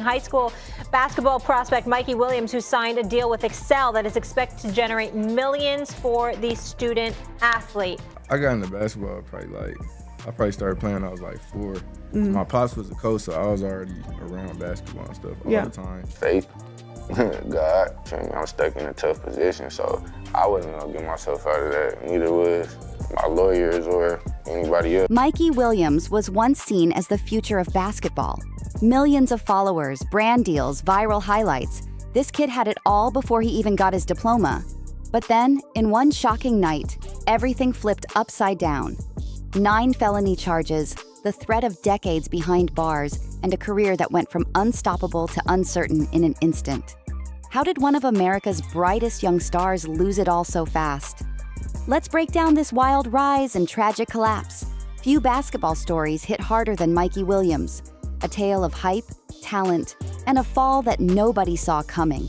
high school basketball prospect Mikey Williams, who signed a deal with Excel that is expected to generate millions for the student athlete. I got into basketball I probably started playing when I was like 4. Mm-hmm. My pops was a coach, so I was already around basketball and stuff all the time. Faith, God, I'm stuck in a tough position, so I wasn't gonna get myself out of that. Neither was my lawyers or anybody else. Mikey Williams was once seen as the future of basketball. Millions of followers, brand deals, viral highlights. This kid had it all before he even got his diploma. But then, in one shocking night, everything flipped upside down. 9 felony charges, the threat of decades behind bars, and a career that went from unstoppable to uncertain in an instant. How did one of America's brightest young stars lose it all so fast? Let's break down this wild rise and tragic collapse. Few basketball stories hit harder than Mikey Williams. A tale of hype, talent, and a fall that nobody saw coming.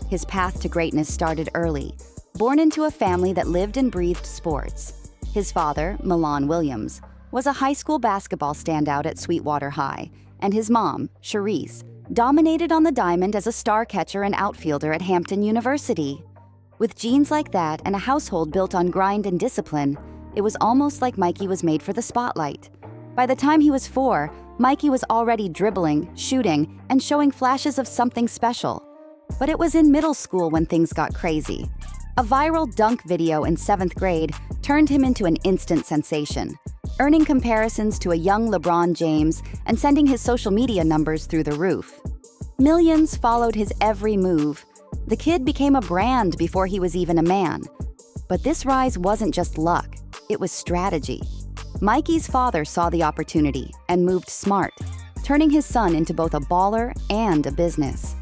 His path to greatness started early. Born into a family that lived and breathed sports. His father, Milan Williams, was a high school basketball standout at Sweetwater High, and his mom, Cherise, dominated on the diamond as a star catcher and outfielder at Hampton University. With genes like that and a household built on grind and discipline, it was almost like Mikey was made for the spotlight. By the time he was 4, Mikey was already dribbling, shooting, and showing flashes of something special. But it was in middle school when things got crazy. A viral dunk video in 7th grade turned him into an instant sensation, earning comparisons to a young LeBron James and sending his social media numbers through the roof. Millions followed his every move. The kid became a brand before he was even a man. But this rise wasn't just luck, it was strategy. Mikey's father saw the opportunity and moved smart, turning his son into both a baller and a business.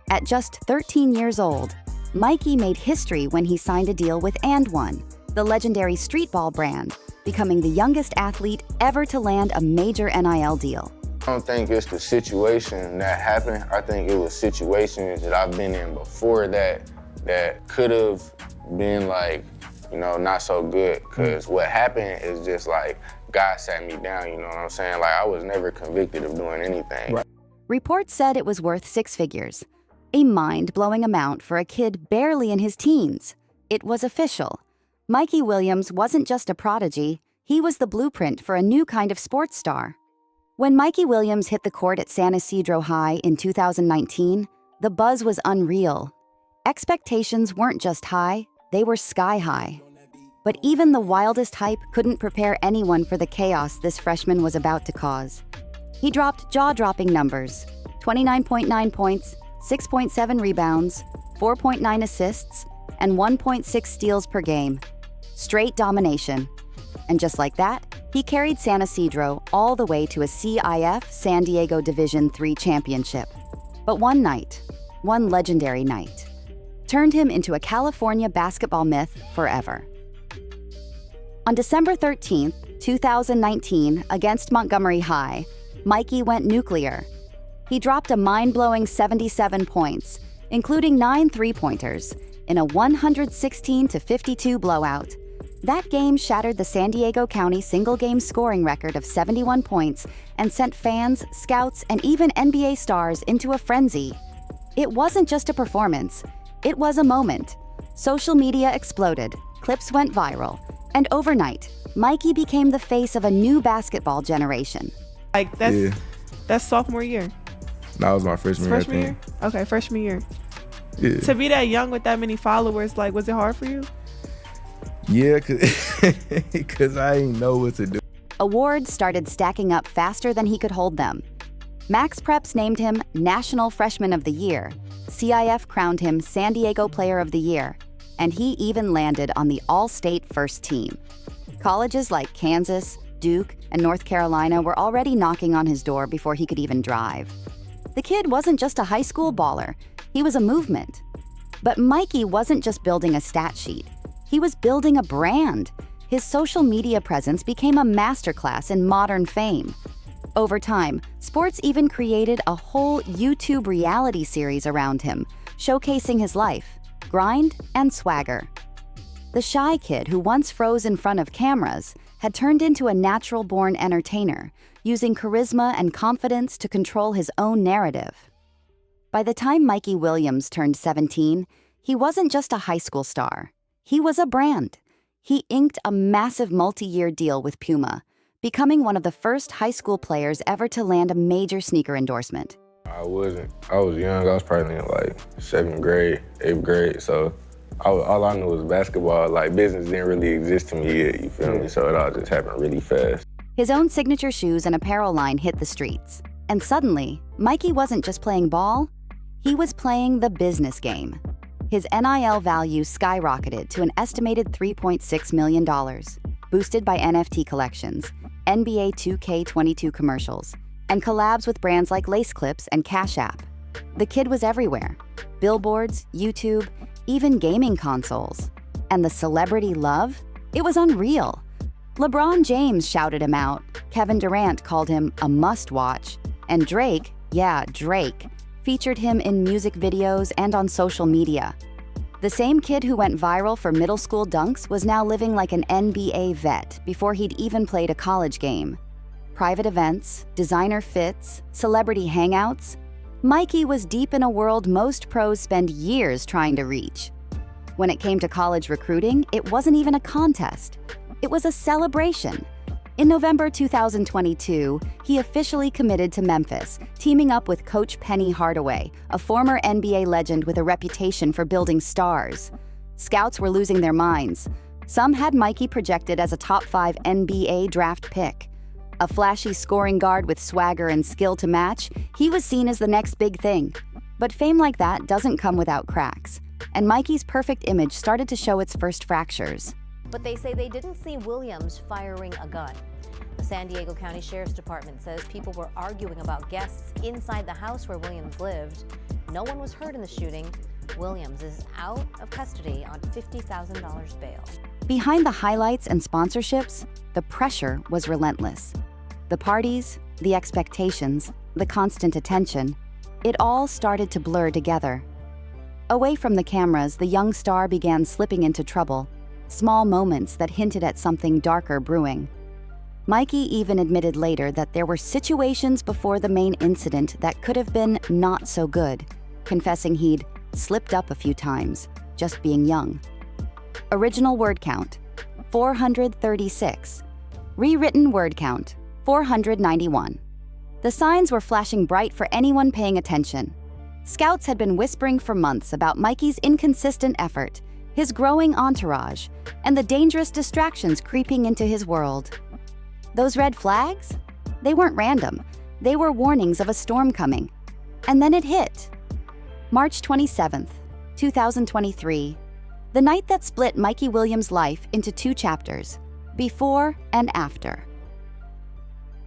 At just 13 years old, Mikey made history when he signed a deal with And One, the legendary streetball brand, becoming the youngest athlete ever to land a major NIL deal. I don't think it's the situation that happened. I think it was situations that I've been in before that could have been not so good. Because what happened is just God sat me down, you know what I'm saying? I was never convicted of doing anything. Right. Reports said it was worth 6 figures. A mind-blowing amount for a kid barely in his teens. It was official. Mikey Williams wasn't just a prodigy, he was the blueprint for a new kind of sports star. When Mikey Williams hit the court at San Ysidro High in 2019, the buzz was unreal. Expectations weren't just high, they were sky high. But even the wildest hype couldn't prepare anyone for the chaos this freshman was about to cause. He dropped jaw-dropping numbers: 29.9 points, 6.7 rebounds, 4.9 assists, and 1.6 steals per game. Straight domination. And just like that, he carried San Ysidro all the way to a CIF San Diego Division III championship. But one night, one legendary night, turned him into a California basketball myth forever. On December 13th, 2019, against Montgomery High, Mikey went nuclear. He dropped a mind-blowing 77 points, including 9 three-pointers, in a 116-52 blowout. That game shattered the San Diego County single-game scoring record of 71 points and sent fans, scouts, and even NBA stars into a frenzy. It wasn't just a performance, it was a moment. Social media exploded, clips went viral, and overnight, Mikey became the face of a new basketball generation. That's sophomore year. That was my freshman year. Freshman year? Okay, freshman year. Yeah. To be that young with that many followers, was it hard for you? Yeah, cause I didn't know what to do. Awards started stacking up faster than he could hold them. Max Preps named him National Freshman of the Year. CIF crowned him San Diego Player of the Year. And he even landed on the All-State First Team. Colleges like Kansas, Duke, and North Carolina were already knocking on his door before he could even drive. The kid wasn't just a high school baller, he was a movement. But Mikey wasn't just building a stat sheet. He was building a brand. His social media presence became a masterclass in modern fame. Over time, sports even created a whole YouTube reality series around him, showcasing his life, grind, and swagger. The shy kid who once froze in front of cameras had turned into a natural-born entertainer, using charisma and confidence to control his own narrative. By the time Mikey Williams turned 17, he wasn't just a high school star. He was a brand. He inked a massive multi-year deal with Puma, becoming one of the first high school players ever to land a major sneaker endorsement. I was young. I was probably in like 7th grade, 8th grade. So all I knew was basketball. Like, business didn't really exist to me yet, you feel me? So it all just happened really fast. His own signature shoes and apparel line hit the streets. And suddenly, Mikey wasn't just playing ball, he was playing the business game. His NIL value skyrocketed to an estimated $3.6 million, boosted by NFT collections, NBA 2K22 commercials, and collabs with brands like Lace Clips and Cash App. The kid was everywhere. Billboards, YouTube, even gaming consoles. And the celebrity love? It was unreal. LeBron James shouted him out, Kevin Durant called him a must-watch, and Drake, featured him in music videos and on social media. The same kid who went viral for middle school dunks was now living like an NBA vet before he'd even played a college game. Private events, designer fits, celebrity hangouts. Mikey was deep in a world most pros spend years trying to reach. When it came to college recruiting, it wasn't even a contest. It was a celebration. In November 2022, he officially committed to Memphis, teaming up with Coach Penny Hardaway, a former NBA legend with a reputation for building stars. Scouts were losing their minds. Some had Mikey projected as a top 5 NBA draft pick. A flashy scoring guard with swagger and skill to match, he was seen as the next big thing. But fame like that doesn't come without cracks, and Mikey's perfect image started to show its first fractures. But they say they didn't see Williams firing a gun. The San Diego County Sheriff's Department says people were arguing about guests inside the house where Williams lived. No one was hurt in the shooting. Williams is out of custody on $50,000 bail. Behind the highlights and sponsorships, the pressure was relentless. The parties, the expectations, the constant attention, it all started to blur together. Away from the cameras, the young star began slipping into trouble, small moments that hinted at something darker brewing. Mikey even admitted later that there were situations before the main incident that could have been not so good, confessing he'd slipped up a few times, just being young. Original word count, 436. Rewritten word count, 491. The signs were flashing bright for anyone paying attention. Scouts had been whispering for months about Mikey's inconsistent effort, his growing entourage, and the dangerous distractions creeping into his world. Those red flags? They weren't random. They were warnings of a storm coming. And then it hit. March 27th, 2023. The night that split Mikey Williams' life into 2 chapters, before and after.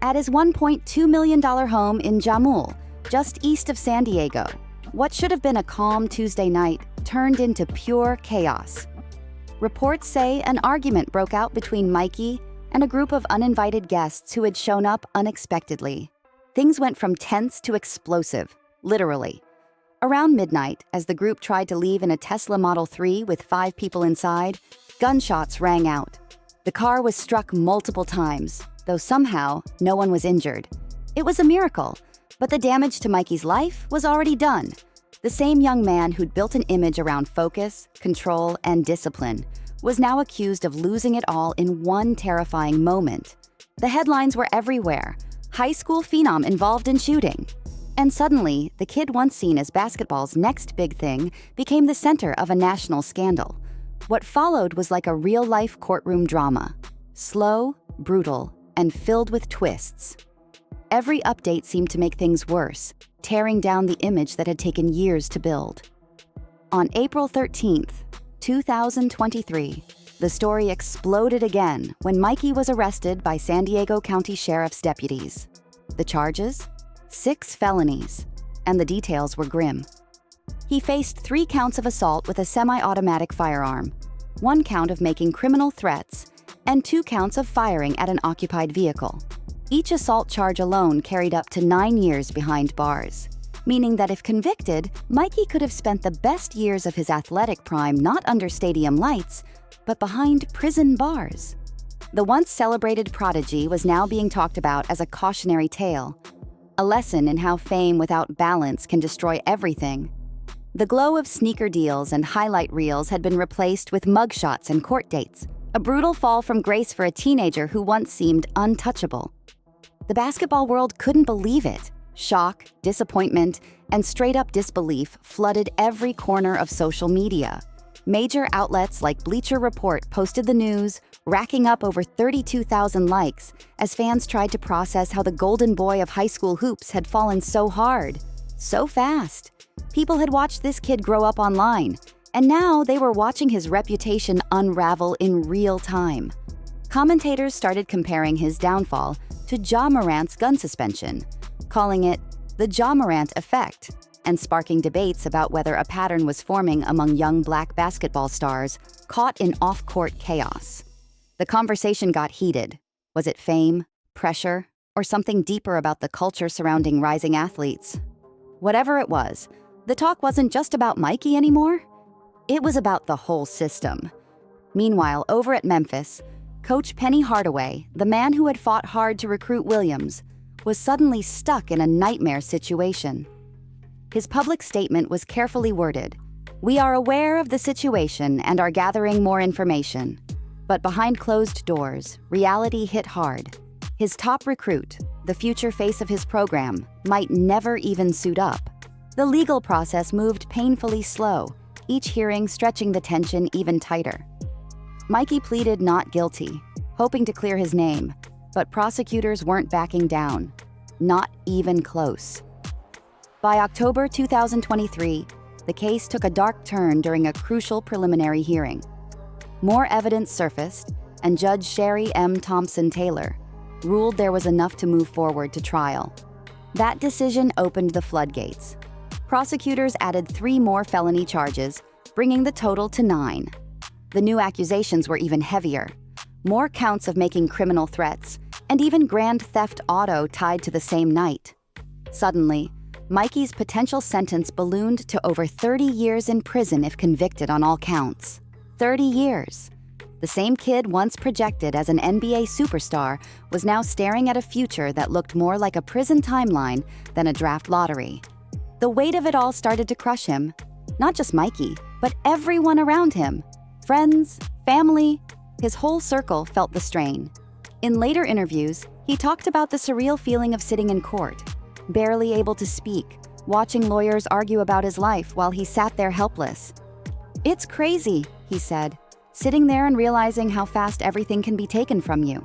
At his $1.2 million home in Jamul, just east of San Diego, what should have been a calm Tuesday night turned into pure chaos. Reports say an argument broke out between Mikey and a group of uninvited guests who had shown up unexpectedly. Things went from tense to explosive, literally. Around midnight, as the group tried to leave in a Tesla Model 3 with 5 people inside, gunshots rang out. The car was struck multiple times, though somehow no one was injured. It was a miracle, but the damage to Mikey's life was already done. The same young man who'd built an image around focus, control, and discipline was now accused of losing it all in one terrifying moment. The headlines were everywhere. High school phenom involved in shooting. And suddenly, the kid once seen as basketball's next big thing became the center of a national scandal. What followed was like a real-life courtroom drama. Slow, brutal, and filled with twists. Every update seemed to make things worse, tearing down the image that had taken years to build. On April 13th, 2023, the story exploded again when Mikey was arrested by San Diego County Sheriff's deputies. The charges? 6 felonies, and the details were grim. He faced 3 counts of assault with a semi-automatic firearm, 1 count of making criminal threats, and 2 counts of firing at an occupied vehicle. Each assault charge alone carried up to 9 years behind bars, meaning that if convicted, Mikey could have spent the best years of his athletic prime not under stadium lights, but behind prison bars. The once celebrated prodigy was now being talked about as a cautionary tale, a lesson in how fame without balance can destroy everything. The glow of sneaker deals and highlight reels had been replaced with mugshots and court dates, a brutal fall from grace for a teenager who once seemed untouchable. The basketball world couldn't believe it. Shock, disappointment, and straight-up disbelief flooded every corner of social media. Major outlets like Bleacher Report posted the news, racking up over 32,000 likes as fans tried to process how the golden boy of high school hoops had fallen so hard, so fast. People had watched this kid grow up online, and now they were watching his reputation unravel in real time. Commentators started comparing his downfall to Ja Morant's gun suspension, calling it the Ja Morant effect, and sparking debates about whether a pattern was forming among young black basketball stars caught in off-court chaos. The conversation got heated. Was it fame, pressure, or something deeper about the culture surrounding rising athletes? Whatever it was, the talk wasn't just about Mikey anymore. It was about the whole system. Meanwhile, over at Memphis, Coach Penny Hardaway, the man who had fought hard to recruit Williams, was suddenly stuck in a nightmare situation. His public statement was carefully worded. "We are aware of the situation and are gathering more information." But behind closed doors, reality hit hard. His top recruit, the future face of his program, might never even suit up. The legal process moved painfully slow, each hearing stretching the tension even tighter. Mikey pleaded not guilty, hoping to clear his name, but prosecutors weren't backing down. Not even close. By October 2023, the case took a dark turn during a crucial preliminary hearing. More evidence surfaced, and Judge Sherry M. Thompson Taylor ruled there was enough to move forward to trial. That decision opened the floodgates. Prosecutors added 3 more felony charges, bringing the total to 9. The new accusations were even heavier. More counts of making criminal threats, and even grand theft auto tied to the same night. Suddenly, Mikey's potential sentence ballooned to over 30 years in prison if convicted on all counts. 30 years. The same kid once projected as an NBA superstar was now staring at a future that looked more like a prison timeline than a draft lottery. The weight of it all started to crush him. Not just Mikey, but everyone around him. Friends, family, his whole circle felt the strain. In later interviews, he talked about the surreal feeling of sitting in court, barely able to speak, watching lawyers argue about his life while he sat there helpless. "It's crazy," he said, sitting there and realizing how fast everything can be taken from you.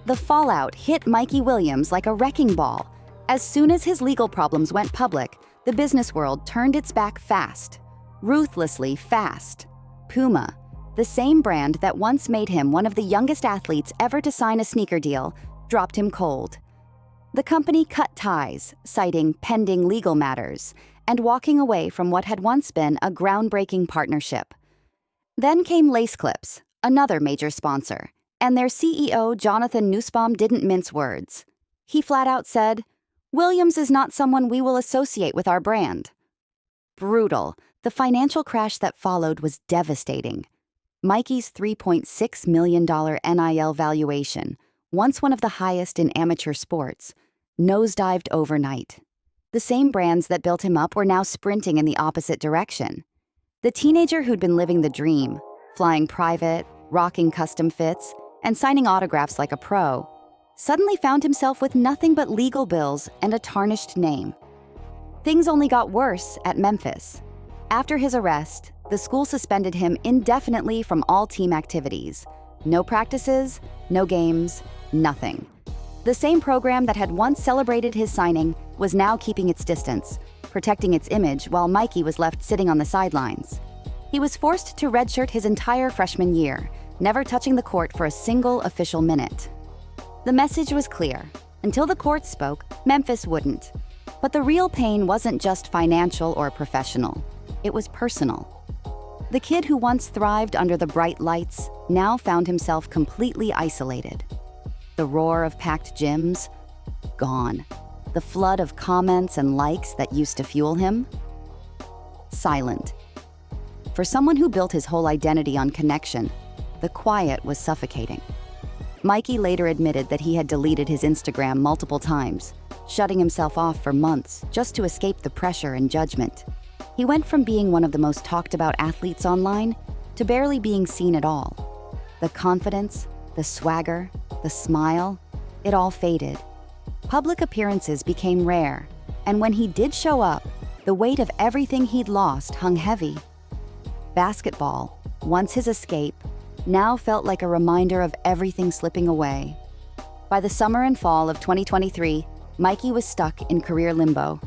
The fallout hit Mikey Williams like a wrecking ball. As soon as his legal problems went public, the business world turned its back fast. Ruthlessly fast. Puma, the same brand that once made him one of the youngest athletes ever to sign a sneaker deal, dropped him cold. The company cut ties, citing pending legal matters, and walking away from what had once been a groundbreaking partnership. Then came Lace Clips, another major sponsor, and their CEO, Jonathan Nussbaum, didn't mince words. He flat out said, "Williams is not someone we will associate with our brand." Brutal. The financial crash that followed was devastating. Mikey's $3.6 million NIL valuation, once one of the highest in amateur sports, nosedived overnight. The same brands that built him up were now sprinting in the opposite direction. The teenager who'd been living the dream, flying private, rocking custom fits, and signing autographs like a pro, suddenly found himself with nothing but legal bills and a tarnished name. Things only got worse at Memphis. After his arrest, the school suspended him indefinitely from all team activities. No practices, no games, nothing. The same program that had once celebrated his signing was now keeping its distance, protecting its image while Mikey was left sitting on the sidelines. He was forced to redshirt his entire freshman year, never touching the court for a single official minute. The message was clear. Until the court spoke, Memphis wouldn't. But the real pain wasn't just financial or professional. It was personal. The kid who once thrived under the bright lights now found himself completely isolated. The roar of packed gyms? Gone. The flood of comments and likes that used to fuel him? Silent. For someone who built his whole identity on connection, the quiet was suffocating. Mikey later admitted that he had deleted his Instagram multiple times, shutting himself off for months just to escape the pressure and judgment. He went from being one of the most talked about athletes online to barely being seen at all. The confidence, the swagger, the smile, it all faded. Public appearances became rare, and when he did show up, the weight of everything he'd lost hung heavy. Basketball, once his escape, now felt like a reminder of everything slipping away. By the summer and fall of 2023, Mikey was stuck in career limbo.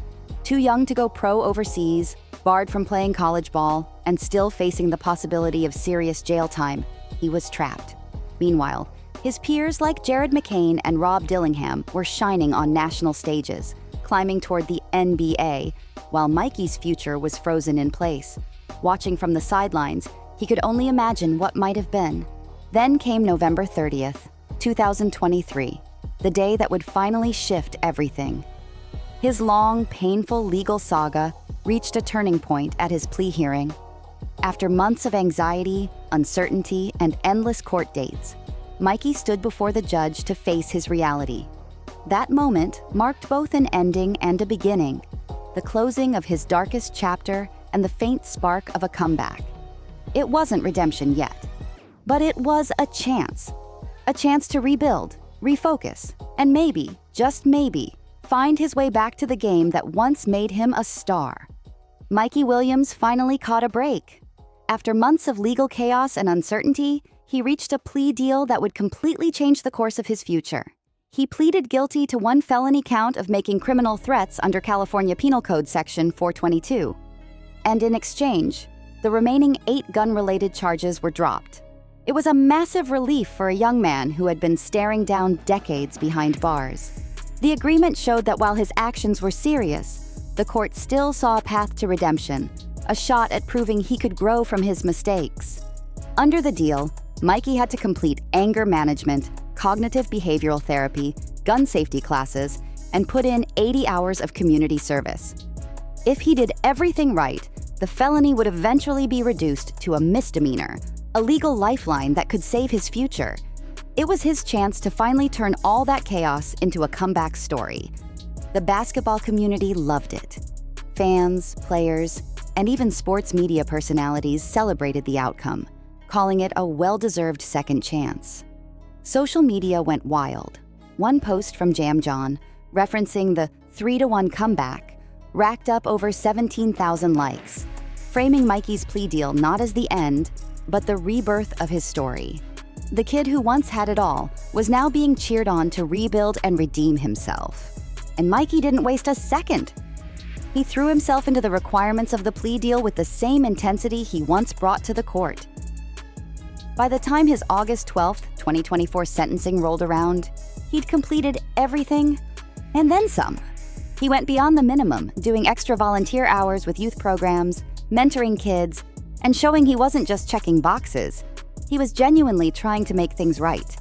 Too young to go pro overseas, barred from playing college ball, and still facing the possibility of serious jail time, he was trapped. Meanwhile, his peers like Jared McCain and Rob Dillingham were shining on national stages, climbing toward the NBA, while Mikey's future was frozen in place. Watching from the sidelines, he could only imagine what might have been. Then came November 30th, 2023, the day that would finally shift everything. His long, painful legal saga reached a turning point at his plea hearing. After months of anxiety, uncertainty, and endless court dates, Mikey stood before the judge to face his reality. That moment marked both an ending and a beginning, the closing of his darkest chapter and the faint spark of a comeback. It wasn't redemption yet, but it was a chance to rebuild, refocus, and maybe, just maybe, find his way back to the game that once made him a star. Mikey Williams finally caught a break. After months of legal chaos and uncertainty, he reached a plea deal that would completely change the course of his future. He pleaded guilty to one felony count of making criminal threats under California Penal Code Section 422. And in exchange, the remaining 8 gun-related charges were dropped. It was a massive relief for a young man who had been staring down decades behind bars. The agreement showed that while his actions were serious, the court still saw a path to redemption, a shot at proving he could grow from his mistakes. Under the deal, Mikey had to complete anger management, cognitive behavioral therapy, gun safety classes, and put in 80 hours of community service. If he did everything right, the felony would eventually be reduced to a misdemeanor, a legal lifeline that could save his future. It was his chance to finally turn all that chaos into a comeback story. The basketball community loved it. Fans, players, and even sports media personalities celebrated the outcome, calling it a well-deserved second chance. Social media went wild. One post from Jam John, referencing the 3-to-1 comeback, racked up over 17,000 likes, framing Mikey's plea deal not as the end, but the rebirth of his story. The kid who once had it all was now being cheered on to rebuild and redeem himself. And Mikey didn't waste a second. He threw himself into the requirements of the plea deal with the same intensity he once brought to the court. By the time his August 12th, 2024 sentencing rolled around, he'd completed everything and then some. He went beyond the minimum, doing extra volunteer hours with youth programs, mentoring kids, and showing he wasn't just checking boxes. He was genuinely trying to make things right.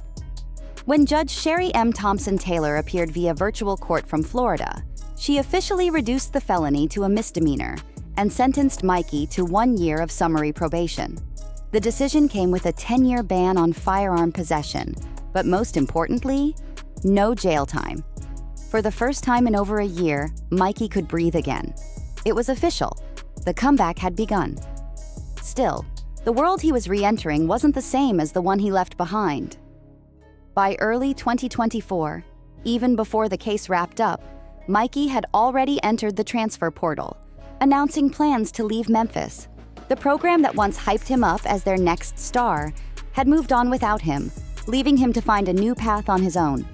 When Judge Sherry M. Thompson Taylor appeared via virtual court from Florida, she officially reduced the felony to a misdemeanor and sentenced Mikey to 1 year of summary probation. The decision came with a 10-year ban on firearm possession, but most importantly, no jail time. For the first time in over a year, Mikey could breathe again. It was official. The comeback had begun. Still, the world he was re-entering wasn't the same as the one he left behind. By early 2024, even before the case wrapped up, Mikey had already entered the transfer portal, announcing plans to leave Memphis. The program that once hyped him up as their next star had moved on without him, leaving him to find a new path on his own.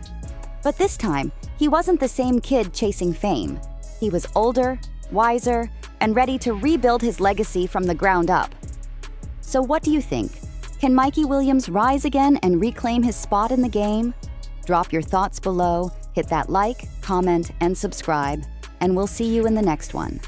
But this time, he wasn't the same kid chasing fame. He was older, wiser, and ready to rebuild his legacy from the ground up. So what do you think? Can Mikey Williams rise again and reclaim his spot in the game? Drop your thoughts below, hit that like, comment, and subscribe, and we'll see you in the next one.